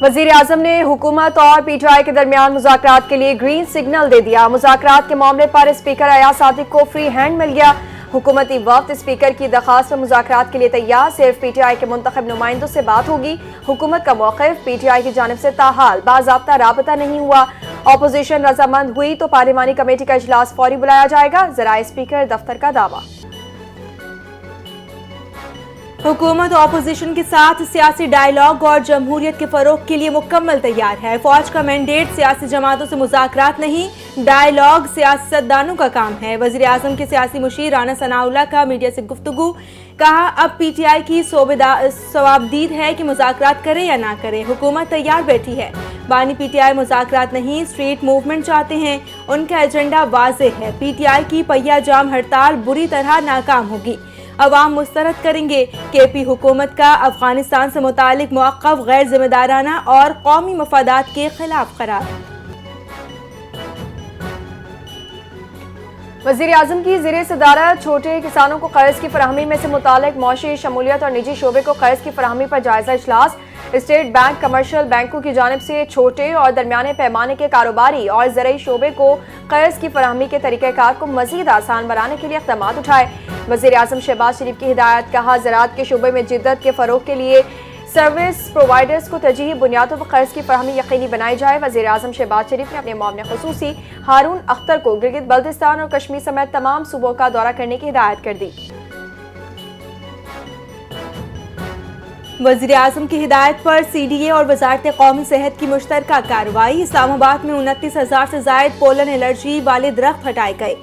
وزیر اعظم نے حکومت اور پی ٹی آئی کے درمیان مذاکرات کے لیے گرین سگنل دے دیا۔ مذاکرات کے معاملے پر اسپیکر ایاز صادق کو فری ہینڈ مل گیا۔ حکومتی وفد اسپیکر کی درخواست پر مذاکرات کے لیے تیار، صرف پی ٹی آئی کے منتخب نمائندوں سے بات ہوگی۔ حکومت کا موقف پی ٹی آئی کی جانب سے تاحال باضابطہ رابطہ نہیں ہوا۔ اپوزیشن رضامند ہوئی تو پارلیمانی کمیٹی کا اجلاس فوری بلایا جائے گا، ذرائع اسپیکر دفتر کا دعویٰ۔ حکومت اپوزیشن کے ساتھ سیاسی ڈائیلاگ اور جمہوریت کے فروغ کے لیے مکمل تیار ہے۔ فوج کا مینڈیٹ سیاسی جماعتوں سے مذاکرات نہیں، ڈائیلاگ سیاستدانوں کا کام ہے۔ وزیر اعظم کے سیاسی مشیر رانا ثناءاللہ کا میڈیا سے گفتگو، کہا اب پی ٹی آئی کی صوابدید ہے کہ مذاکرات کرے یا نہ کرے، حکومت تیار بیٹھی ہے۔ بانی پی ٹی آئی مذاکرات نہیں، اسٹریٹ موومنٹ چاہتے ہیں، ان کا ایجنڈا واضح ہے۔ پی ٹی آئی کی پہیہ جام ہڑتال بری طرح ناکام ہوگی، عوام مسترد کریں گے۔ کے پی حکومت کا افغانستان سے متعلق موقف غیر ذمہ دارانہ اور قومی مفادات کے خلاف قرار۔ وزیر اعظم کی زیر صدارت چھوٹے کسانوں کو قرض کی فراہمی میں سے متعلق معاشی شمولیت اور نجی شعبے کو قرض کی فراہمی پر جائزہ اجلاس۔ اسٹیٹ بینک کمرشل بینکوں کی جانب سے چھوٹے اور درمیانے پیمانے کے کاروباری اور زرعی شعبے کو قرض کی فراہمی کے طریقہ کار کو مزید آسان بنانے کے لیے اقدامات اٹھائے۔ وزیر اعظم شہباز شریف کی ہدایت، کہا زراعت کے شعبے میں جدت کے فروغ کے لیے سروس پرووائیڈرز کو ترجیحی بنیادوں پر قرض کی فراہمی یقینی بنائی جائے۔ وزیر اعظم شہباز شریف نے اپنے معاون خصوصی ہارون اختر کو گلگت بلتستان اور کشمیر سمیت تمام صوبوں کا دورہ کرنے کی ہدایت کر دی۔ وزیر اعظم کی ہدایت پر سی ڈی اے اور وزارت قومی صحت کی مشترکہ کارروائی۔ اسلام آباد میں 29,000 سے زائد پولن الرجی والے درخت ہٹائے گئے۔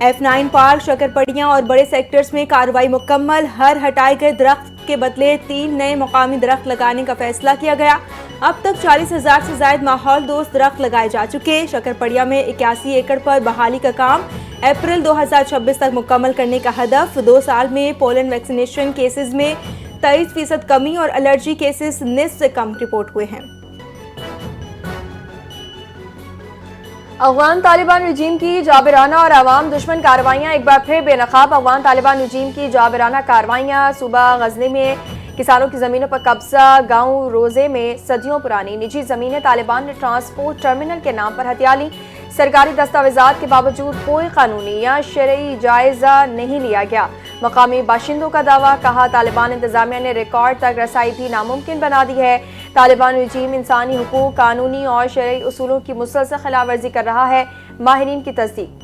F9 پارک، شکرپڑیاں اور بڑے سیکٹرز میں کارروائی مکمل، ہر ہٹائے گئے درخت کے بدلے 3 نئے مقامی درخت لگانے کا فیصلہ کیا گیا۔ اب تک 40,000 سے زائد ماحول دوست درخت لگائے جا چکے۔ شکرپڑیاں میں 81 ایکڑ پر بحالی کا کام اپریل 2026 تک مکمل کرنے کا ہدف۔ 2 سال میں پولن ویکسینیشن کیسز میں 23% کمی اور الرجی کیسز نصف سے کم رپورٹ ہوئے ہیں۔ افغان طالبان رجیم کی جابرانہ اور عوام دشمن کارروائیاں ایک بار پھر بے نقاب۔ افغان طالبان رجیم کی جابرانہ کارروائیاں صوبہ غزنی میں کسانوں کی زمینوں پر قبضہ، گاؤں روزے میں صدیوں پرانی نجی زمینیں طالبان نے ٹرانسپورٹ ٹرمینل کے نام پر ہتھیا لیں۔ سرکاری دستاویزات کے باوجود کوئی قانونی یا شرعی جائزہ نہیں لیا گیا۔ مقامی باشندوں کا دعویٰ، کہا طالبان انتظامیہ نے ریکارڈ تک رسائی بھی ناممکن بنا دی ہے۔ طالبان رجیم انسانی حقوق، قانونی اور شرعی اصولوں کی مسلسل خلاف ورزی کر رہا ہے، ماہرین کی تصدیق۔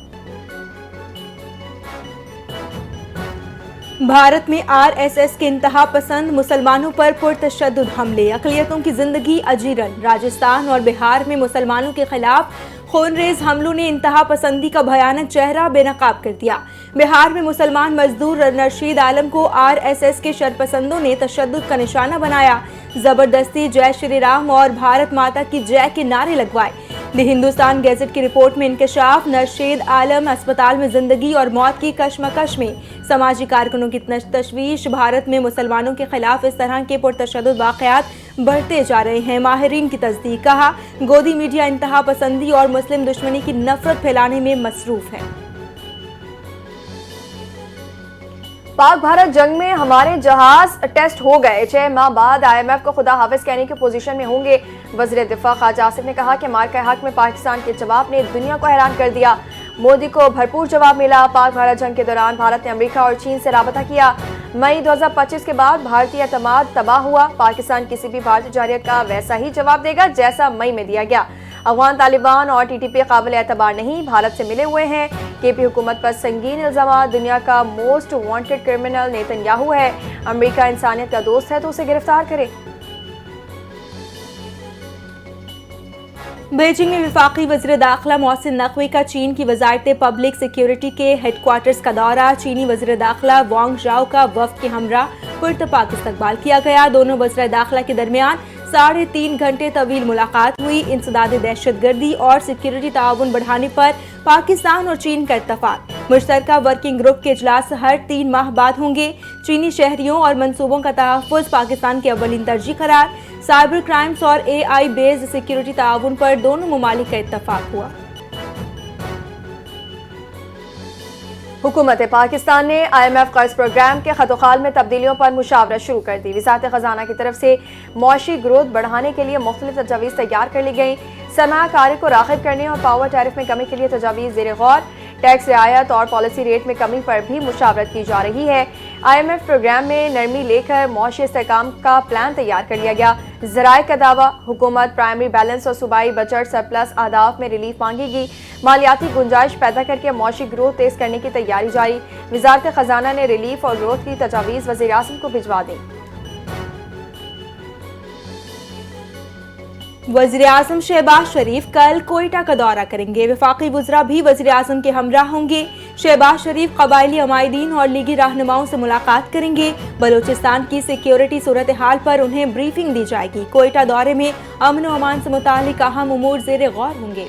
بھارت میں آر ایس ایس کے انتہا پسند مسلمانوں پر پرتشدد حملے، اقلیتوں کی زندگی اجیرن۔ راجستھان اور بہار میں مسلمانوں کے خلاف خونریز حملوں نے انتہا پسندی کا بھیانک چہرہ بے نقاب کر دیا۔ بہار میں مسلمان مزدور نرشید عالم کو آر ایس ایس کے شرپسندوں نے تشدد کا نشانہ بنایا، زبردستی جے شری رام اور بھارت ماتا کی جے کے نعرے لگوائے۔ دی ہندوستان گیزٹ کی رپورٹ میں انکشاف، نرشید عالم اسپتال میں زندگی اور موت کی کشمکش میں سماجی کارکنوں کی تشویش۔ بھارت میں مسلمانوں کے خلاف اس طرح کے پرتشدد واقعات بڑھتے جا رہے ہیں، ماہرین کی تصدیق۔ کہا گودی میڈیا انتہا پسندی اور مسلم دشمنی کی نفرت پھیلانے میں مصروف ہے۔ پاک بھارت جنگ میں ہمارے جہاز ٹیسٹ ہو گئے، 6 ماہ بعد آئی ایم ایف کو خدا حافظ کہنے کی پوزیشن میں ہوں گے۔ وزیر دفاع خواجہ آصف نے کہا کہ مارکہ حق میں پاکستان کے جواب نے دنیا کو حیران کر دیا۔ مودی کو بھرپور جواب ملا۔ پاک بھارت جنگ کے دوران بھارت نے امریکہ اور چین سے رابطہ کیا۔ مئی 2025 کے بعد بھارتی اعتماد تباہ ہوا۔ پاکستان کسی بھی بھارتی جارحیت کا ویسا ہی جواب دے گا جیسا مئی میں دیا گیا۔ افغان طالبان اور ٹی ٹی پی قابل اعتبار نہیں، بھارت سے ملے ہوئے ہیں۔ کے پی حکومت پر سنگین الزامات، دنیا کا most wanted criminal Nitin Yahoo ہے، امریکہ انسانیت کا دوست ہے تو اسے گرفتار کرے۔ بیجنگ میں وفاقی وزیر داخلہ محسن نقوی کا چین کی وزارت پبلک سیکیورٹی کے ہیڈ کوارٹرز کا دورہ۔ چینی وزیر داخلہ وانگ ژاؤ کا وفد کے ہمراہ پرتپاک استقبال کیا گیا۔ دونوں وزراء داخلہ کے درمیان 3.5 گھنٹے طویل ملاقات ہوئی۔ انسداد دہشت گردی اور سیکیورٹی تعاون بڑھانے پر پاکستان اور چین کا اتفاق۔ مشترکہ ورکنگ گروپ کے اجلاس ہر 3 ماہ بعد ہوں گے۔ چینی شہریوں اور منصوبوں کا تحفظ پاکستان کی اولین ترجیح قرار۔ سائبر کرائمز اور اے آئی بیسڈ سیکیورٹی تعاون پر دونوں ممالک کا اتفاق ہوا۔ हुकूमत पाकिस्तान ने IMF कर्ज प्रोग्राम के खतोखाल में तब्दीलियों पर मुशावरत शुरू कर दी। वज़ारत ख़ज़ाना की तरफ से मौशी ग्रोथ बढ़ाने के लिए मुख्तलिफ तजावीज़ तैयार कर ली गई। सरमायाकारी को राग़िब करने और पावर टैरिफ में कमी के लिए तजावीज़ ज़ेर गौर। टैक्स रियायत और पॉलिसी रेट में कमी पर भी मुशावरत की जा रही है। IMF प्रोग्राम में नरमी लेकर मौशी इस्तेहकाम का प्लान तैयार कर लिया गया। ज़राए का दावा, हुकूमत प्राइमरी बैलेंस और सूबाई बजट सरप्लस आदाफ में रिलीफ मांगेगी। मालियाती गुंजाइश पैदा करके मौशी ग्रोथ तेज करने की तैयारी जारी। वज़ारत ख़ज़ाना ने रिलीफ और ग्रोथ की तजावीज़ वज़ीर आज़म को भिजवा दी। वज़ीर आज़म शहबाज शरीफ कल कोयटा का दौरा करेंगे। वफाकी वज़रा भी वज़ीर आज़म के हमरा होंगे। शहबाज शरीफ क़बायली अमायदीन और लीगी रहनुमाओं से मुलाकात करेंगे। बलूचिस्तान की सिक्योरिटी सूरत हाल पर उन्हें ब्रीफिंग दी जाएगी। कोयटा दौरे में अमन व अमान से मुतालिक अहम उमूर ज़ेर गौर होंगे।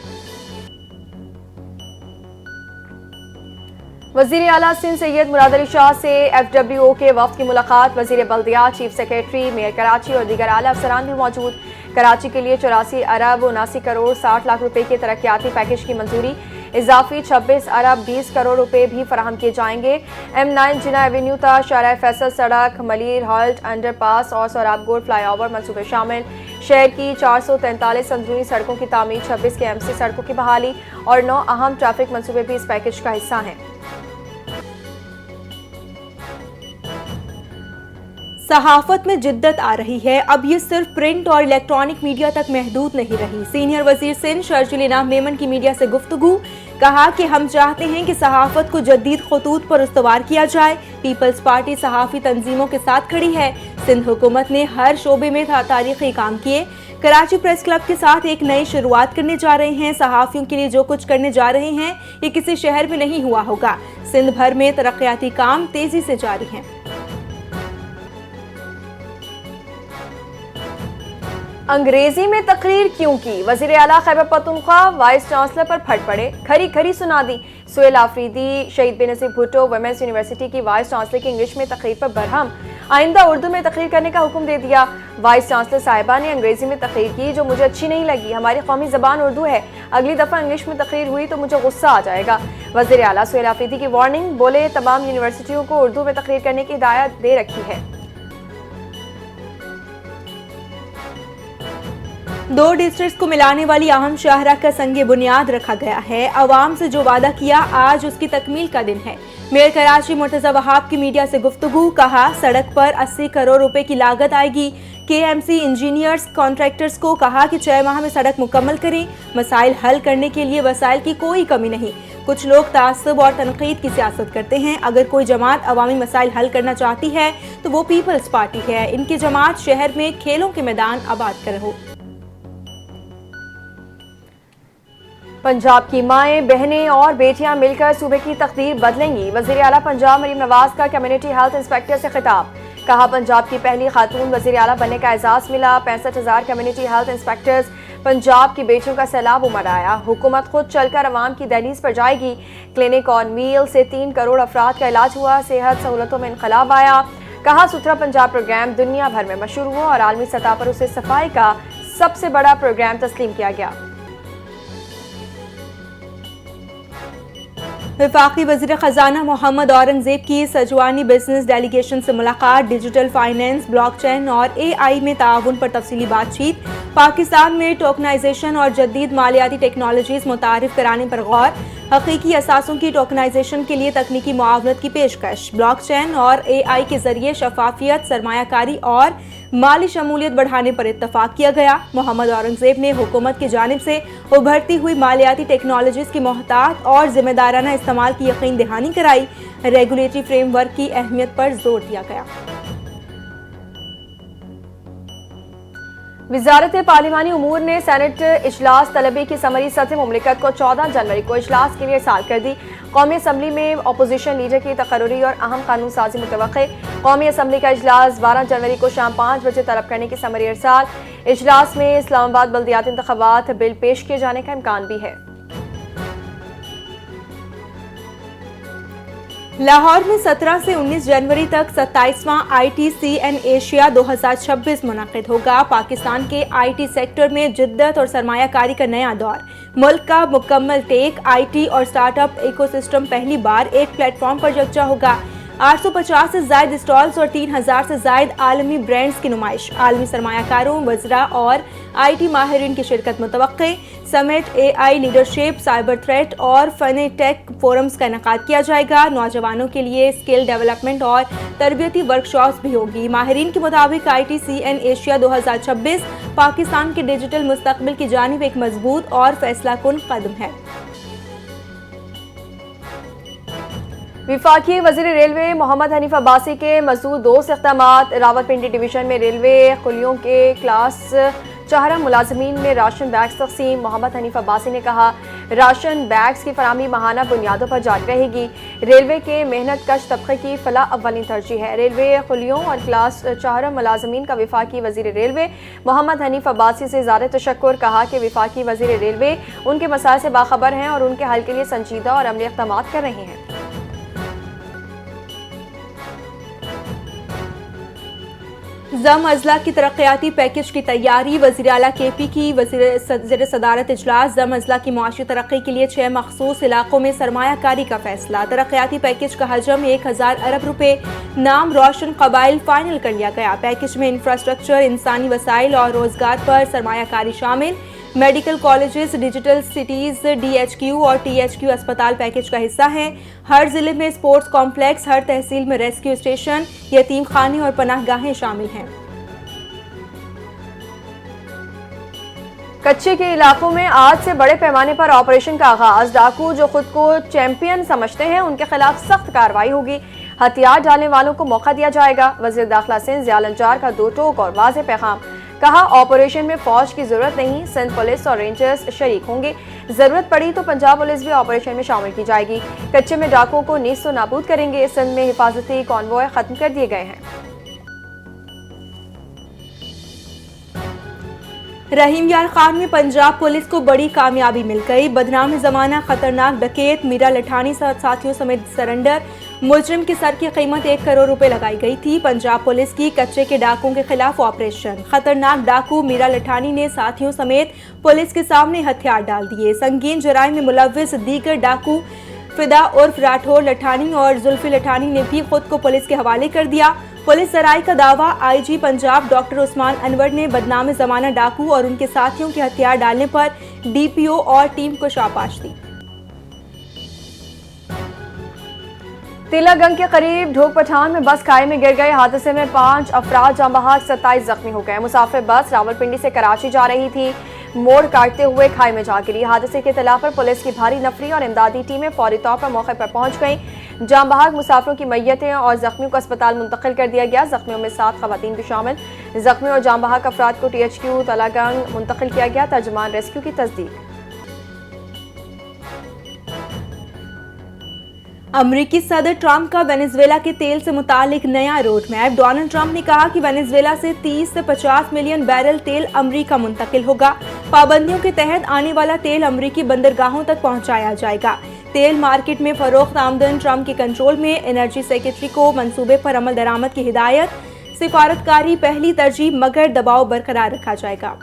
वज़ीर आला सिंध सैयद मुराद अली शाह से FWO के वफ़द की मुलाकात। वज़ीर बल्दियात, चीफ सेक्रेटरी, मेयर कराची और दीगर आला अफसरान भी मौजूद। कराची के लिए 84 अरब 79 करोड़ 60 लाख रुपए के तरक्याती पैकेज की मंजूरी। इजाफी 26 अरब 20 करोड़ रुपए भी फराहम किए जाएंगे। M9 जिना एवेन्यू ता शाहराह फैसल सड़क, मलिर हॉल्ट अंडरपास और सोराबगोड़ फ्लाईओवर मंसूबे शामिल। शहर की 443 अंदरूनी सड़कों की तामीर, 26 KMC सड़कों की बहाली और 9 अहम ट्रैफिक मंसूबे भी इस पैकेज का हिस्सा हैं। सहाफत में जिद्दत आ रही है। अब ये सिर्फ प्रिंट और इलेक्ट्रॉनिक मीडिया तक महदूद नहीं रही। सीनियर वजीर सिंध शर्जील इनाम मेमन की मीडिया से गुफ्तगू, कहा कि हम चाहते हैं कि सहाफत को जदीद खतूत पर उस्तवार किया जाए। पीपल्स पार्टी सहाफ़ी तंजीमों के साथ खड़ी है। सिंध हुकूमत ने हर शोबे में तारीखी काम किए। कराची प्रेस क्लब के साथ एक नई शुरुआत करने जा रहे हैं। सहाफ़ियों के लिए जो कुछ करने जा रहे हैं ये किसी शहर में नहीं हुआ होगा। सिंध भर में तरक्याती काम तेजी से जारी हैं। अंग्रेजी में तकरीर क्यों की? वज़ीर आला खैबर पख्तूनख्वा वाइस चांसलर पर फट पड़े। खरी खरी सुना दी। सुहेल आफरीदी शहीद बेनज़ीर भुट्टो वुमेन्स यूनिवर्सिटी की वाइस चांसलर की इंग्लिश में तकरीर पर बरहम। आइंदा उर्दू में तकरीर करने का हुक्म दे दिया। वाइस चांसलर साहिबा ने अंग्रेजी में तकरीर की जो मुझे अच्छी नहीं लगी। हमारी कौमी ज़बान उर्दू है। अगली दफ़ा इंग्लिश में तकरीर हुई तो मुझे गुस्सा आ जाएगा। वज़ीर आला सुहेल आफरीदी की वार्निंग, बोले तमाम यूनिवर्सिटियों को उर्दू में तकरीर करने की हिदायत दे रखी है। 2 डिस्ट्रिक्ट को मिलाने वाली अहम शाहराह का संगे बुनियाद रखा गया है। अवाम से जो वादा किया आज उसकी तकमील का दिन है। मेयर कराची मुर्तज़ा वहाब की मीडिया से गुफ्तगू, कहा सड़क पर 80 करोड़ रुपए की लागत आएगी। KMC इंजीनियर्स कॉन्ट्रैक्टर्स को कहा कि 6 माह में सड़क मुकम्मल करें। मसाइल हल करने के लिए वसाइल की कोई कमी नहीं। कुछ लोग तासुब और तनकीद की सियासत करते हैं। अगर कोई जमात अवामी मसाइल हल करना चाहती है तो वो पीपल्स पार्टी है। इनकी जमात शहर में खेलों के मैदान आबाद कर हो। पंजाब की माएँ, बहनें और बेटियां मिलकर सूबे की तकदीर बदलेंगी। वज़ीर आला पंजाब मरीम नवाज का कम्युनिटी हेल्थ इंस्पेक्टर से खिताब, कहा पंजाब की पहली खातून वज़ीर आला बनने का एजाज़ मिला। 65,000 कम्युनिटी हेल्थ इंस्पेक्टर्स, पंजाब की बेटियों का सैलाब उमड़ आया। हुकूमत खुद चलकर अवाम की दहलीज पर जाएगी। क्लिनिक ऑन व्हील से 3 करोड़ अफराद का इलाज हुआ। सेहत सहूलतों में इनकलाब आया। कहा सुथरा पंजाब प्रोग्राम दुनिया भर में मशहूर हुआ और आलमी सतह पर उसे सफाई का सबसे बड़ा प्रोग्राम तस्लीम किया गया। वफाकी वज़ीर ख़ज़ाना मोहम्मद औरंगज़ेब की सजवानी बिजनेस डेलीगेशन से मुलाकात। डिजिटल फाइनेंस, ब्लॉकचेन और AI में ताउन पर तफसीली बातचीत। पाकिस्तान में टोकनाइजेशन और जदीद मालियाती टेक्नोलॉजीज़ मुतारिफ कराने पर गौर। हकीकी असासों की टोकनाइजेशन के लिए तकनीकी मुआवनत की पेशकश। ब्लॉकचेन और AI के जरिए शफाफियत, सरमायाकारी और माली शमूलियत बढ़ाने पर इत्तफाक किया गया। मोहम्मद औरंगज़ेब ने हुकूमत की जानिब से उभरती हुई मालियाती टेक्नोलॉजीज़ की मोहतात और जिम्मेदाराना इस्तेमाल की यकीन दहानी कराई। रेगुलेटरी फ्रेमवर्क की अहमियत पर जोर दिया गया। वज़ारत पार्लिमानी उमूर ने सेनेट इजलास तलबी की समरी सदर मुमलिकत को 14 जनवरी को इजलास के लिए साल कर दी। कौमी असम्बली में अपोजिशन लीडर की तकर्री और अहम कानून साजी मुतवक्के। कौमी असम्बली का इजलास 12 जनवरी को शाम 5 बजे तलब करने की समरी इरसाल। इजलास में इस्लामाबाद बल्दियाती इंतखाबात बिल पेश किए जाने का इम्कान भी है। लाहौर में 17 से 19 जनवरी तक 27वां ITCN एशिया 2026 मुनक़िद होगा। पाकिस्तान के IT सेक्टर में जिद्दत और सरमायाकारी का नया दौर। मुल्क का मुकम्मल टेक, IT और स्टार्टअप इकोसिस्टम पहली बार एक प्लेटफॉर्म पर यकजा होगा। 850 से ज़ायद स्टॉल्स और 3000 से ज़ायद आलमी ब्रांड्स की नुमाइश। आलमी सरमायाकारों, वज़रा और IT माहिरीन की शिरकत मुतवक्के। Summit, AI leadership, cyber threat और फनी टेक फोरम्स का इनेकाद किया जाएगा। नौजवानों के लिए स्किल डेवलपमेंट और तरबियती वर्कशॉप्स भी होगी। माहिरीन के मुताबिक ITCN एशिया 2026 पाकिस्तान के डिजिटल मुस्तकबिल की जानिब एक मजबूत और फैसला कुन कदम है। वफाकी वज़ीर रेलवे मोहम्मद हनीफ अब्बासी के मज़दूर 2 इक़दामात। रावलपिंडी डिवीज़न में रेलवे खुलियों के क्लास 4 मुलाजमीन में राशन बैग्स तक़सीम। मोहम्मद हनीफ अब्बासी ने कहा, राशन बैग्स की फराहमी माहाना बुनियादों पर जारी रहेगी। रेलवे के मेहनत कश तबके की फलाह अव्वलीन तरजीह है। रेलवे खुलियों और क्लास 4 मुलाजमीन का वफाकी वज़ीर रेलवे मोहम्मद हनीफ अब्बासी से ज़्यादा तशक्कुर। कहा कि वफाकी वज़ीर रेलवे उनके मसाइल से बाखबर हैं और उनके हल के लिए संजीदा और अमली इक़दामात कर रहे हैं। ज़म अजला की तरक्याती पैकेज की तैयारी। वज़ीर आला KP की वज़ीर सदारत इजलास। ज़म अजला की मुआशी तरक्की के लिए 6 मखसूस इलाकों में सरमायाकारी का फैसला। तरक्याती पैकेज का हजम 1000 अरब रुपए। नाम रोशन कबाइल फाइनल कर लिया गया। पैकेज में इंफ्रास्ट्रक्चर, इंसानी वसाइल और रोजगार पर सरमायाकारी शामिल। Medical colleges, digital cities, DHQ और THQ अस्पताल पैकेज का हिस्सा हैं। हर जिले में स्पोर्ट्स कॉम्प्लेक्स, हर तहसील में रेस्क्यू स्टेशन, यतीम खाने और पनाहगाहें शामिल हैं। कच्चे के इलाकों में आज से बड़े पैमाने पर ऑपरेशन का आगाज। डाकू जो खुद को चैंपियन समझते हैं उनके खिलाफ सख्त कार्रवाई होगी। हथियार डालने वालों को मौका दिया जाएगा। वज़ीर दाखिला सिंध ज़िया लंजार का 2 टोक और वाज़ेह पैगाम। कहा, ऑपरेशन में फौज की जरूरत नहीं, सिंध पुलिस और रेंजर्स शरीक होंगे। जरूरत पड़ी तो पंजाब पुलिस भी ऑपरेशन में शामिल की जाएगी। कच्चे में डाकुओं को नीस्तो नाबूद करेंगे। सिंध में हिफाजती कॉन्वॉय खत्म कर दिए गए हैं। रहीम यार खान में पंजाब पुलिस को बड़ी कामयाबी मिल गई। बदनाम जमाना खतरनाक डकैत मीरा लठानी साथियों समेत सरेंडर। मुजरिम के सर की कीमत 1 करोड़ रुपए लगाई गई थी। पंजाब पुलिस की कच्चे के डाकुओं के खिलाफ ऑपरेशन। खतरनाक डाकू मीरा लठानी ने साथियों समेत पुलिस के सामने हथियार डाल दिए। संगीन जराइम में मुलव्विस दीगर डाकू फिदा उर्फ राठौर लठानी और जुल्फी लठानी ने भी खुद को पुलिस के हवाले कर दिया। पुलिस सराय का दावा। IG पंजाब डॉक्टर उस्मान अनवर ने बदनाम जमाना डाकू और उनके साथियों के हथियार डालने पर DPO और टीम को शाबाश दी। तिलकगंज के करीब ढोक पठान में बस खाई में गिर गए। हादसे में 5 अफराद जाँ बहक, 27 जख्मी हो गए। मुसाफिर बस रावलपिंडी से कराची जा रही थी, मोड़ काटते हुए खाई में जा गिरी। हादसे की इत्तला पर पुलिस की भारी नफरी और इमदादी टीमें फौरी तौर पर मौके पर पहुंच गईं। जाँ बहक मुसाफिरों की मैयतें और जख्मियों को अस्पताल मुंतकिल कर दिया गया। जख्मियों में 7 खवातीन भी शामिल। जख्मी और जाँ बहक अफराद को THQ तलागंग मुंतकिल किया गया। तर्जुमान रेस्क्यू की तस्दीक। अमरीकी सदर ट्रंप का वेनेजुएला के तेल से मुतालिक नया रोड मैप। डोनाल्ड ट्रंप ने कहा कि वेनेजुएला से 30 से 50 मिलियन बैरल तेल अमरीका मुंतकिल होगा। पाबंदियों के तहत आने वाला तेल अमरीकी बंदरगाहों तक पहुंचाया जाएगा। तेल मार्केट में फरोख्त आमदन ट्रंप के कंट्रोल में। एनर्जी सेक्रेटरी को मंसूबे पर अमल दरामद की हिदायत। सिफारतकारी पहली तरजीह मगर दबाव बरकरार रखा जाएगा।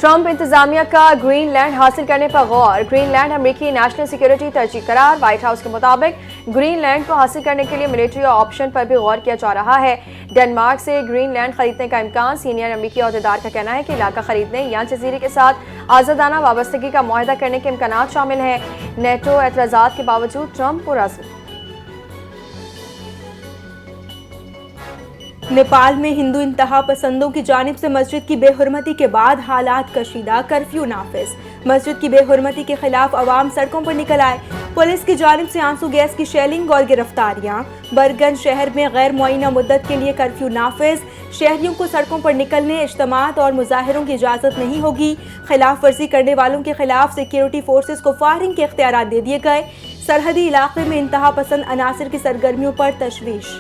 ट्रंप इंतजामिया का ग्रीनलैंड हासिल करने पर गौर। ग्रीनलैंड अमेरिकी नेशनल सिक्योरिटी तरजीह करार। व्हाइट हाउस के मुताबिक ग्रीनलैंड को हासिल करने के लिए मिलिट्री ऑप्शन पर भी गौर किया जा रहा है। डेनमार्क से ग्रीनलैंड खरीदने का इम्कान। सीनियर अमेरिकी अहदेदार का कहना है कि इलाका खरीदने या जजीरे के साथ आज़ादाना वाबस्तगी का मुआहदा करने के इम्कान शामिल हैं। नेटो एतराज़ात के बावजूद ट्रंप पुरअज़्म। नेपाल में हिंदू इंतहा पसंदों की जानिब से मस्जिद की बेहुरमती के बाद हालात कशीदा। कर्फ्यू नाफिज। मस्जिद की बेहुरमती के खिलाफ अवाम सड़कों पर निकल आए। पुलिस की जानिब से आंसू गैस की शेलिंग और गिरफ्तारियां। बरगंज शहर में गैर मुअय्यना मुद्दत के लिए कर्फ्यू नाफिज। शहरियों को सड़कों पर निकलने, इज्तिमात और मुजाहिरों की इजाज़त नहीं होगी। खिलाफ वर्जी करने वालों के खिलाफ सिक्योरिटी फोर्सेस को फायरिंग के इख्तियारात दे दिए गए। सरहदी इलाके में इंतहा पसंद अनासर की सरगर्मियों पर तशवीश।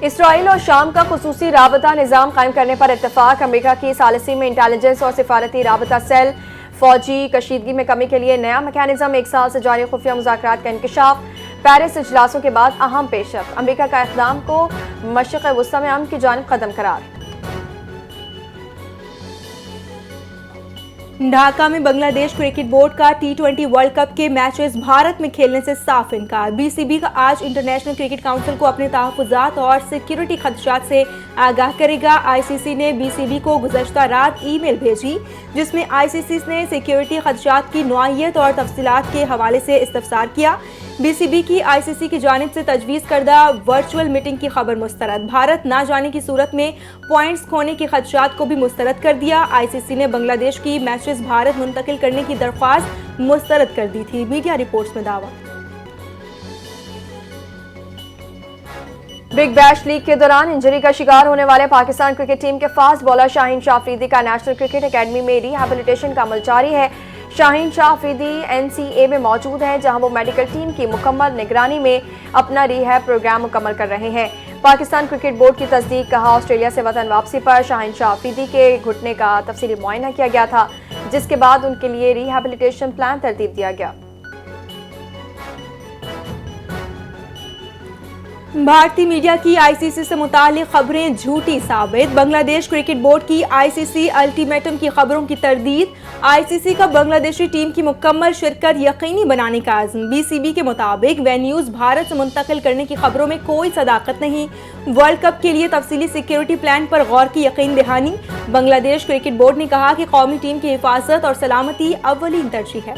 इसराइल और शाम का खुसूसी राबता निज़ाम कायम करने पर इत्तेफाक। अमेरिका की सालिसी में इंटेलिजेंस और सिफारती राबता सेल فوجی کشیدگی میں کمی کے لیے نیا میکانزم، 1 سال سے جاری خفیہ مذاکرات کا انکشاف، پیرس اجلاسوں کے بعد اہم پیش رفت، امریکہ کا اقدام کو مشرق وسطی میں امن کی جانب قدم قرار۔ ڈھاکہ میں بنگلہ دیش کرکٹ بورڈ کا T20 ورلڈ کپ کے میچز بھارت میں کھیلنے سے صاف انکار۔ BCB کا آج انٹرنیشنل کرکٹ کونسل کو اپنے تحفظات اور سیکیورٹی خدشات سے آگاہ کرے گا۔ ICC نے BCB کو گزشتہ رات ای میل بھیجی جس میں ICC نے سیکیورٹی خدشات کی نوعیت اور تفصیلات کے حوالے سے استفسار کیا۔ BCB کی ICC کی جانب سے تجویز کردہ ورچوئل میٹنگ کی خبر مسترد، بھارت نہ جانے کی صورت میں پوائنٹس کھونے کے خدشات کو بھی مسترد کر دیا۔ ICC نے بنگلہ دیش کی میچز بھارت منتقل کرنے کی درخواست مسترد کر دی تھی، میڈیا رپورٹس میں دعویٰ۔ بگ بیش لیگ کے دوران انجری کا شکار ہونے والے پاکستان کرکٹ ٹیم کے فاسٹ بالر شاہین شاہ افریدی کا نیشنل کرکٹ اکیڈمی میں ری ہیبلیٹیشن کا عمل جاری ہے۔ شاہین شاہ افریدی NCA میں موجود ہیں جہاں وہ میڈیکل ٹیم کی مکمل نگرانی میں اپنا ری ہیب پروگرام مکمل کر رہے ہیں۔ پاکستان کرکٹ بورڈ کی تصدیق، کہا آسٹریلیا سے وطن واپسی پر شاہین شاہ افریدی کے گھٹنے کا تفصیلی معائنہ کیا گیا تھا جس کے بعد ان کے لیے ری ہیبلیٹیشن پلان ترتیب دیا گیا۔ بھارتی میڈیا کی ICC سے متعلق خبریں جھوٹی ثابت، بنگلہ دیش کرکٹ بورڈ کی ICC الٹیمیٹم کی خبروں کی تردید، ICC کا بنگلہ دیشی ٹیم کی مکمل شرکت یقینی بنانے کا عزم۔ BCB کے مطابق وینیوز بھارت سے منتقل کرنے کی خبروں میں کوئی صداقت نہیں، ورلڈ کپ کے لیے تفصیلی سیکیورٹی پلان پر غور کی یقین دہانی۔ بنگلہ دیش کرکٹ بورڈ نے کہا کہ قومی ٹیم کی حفاظت اور سلامتی اولین ترجیح ہے۔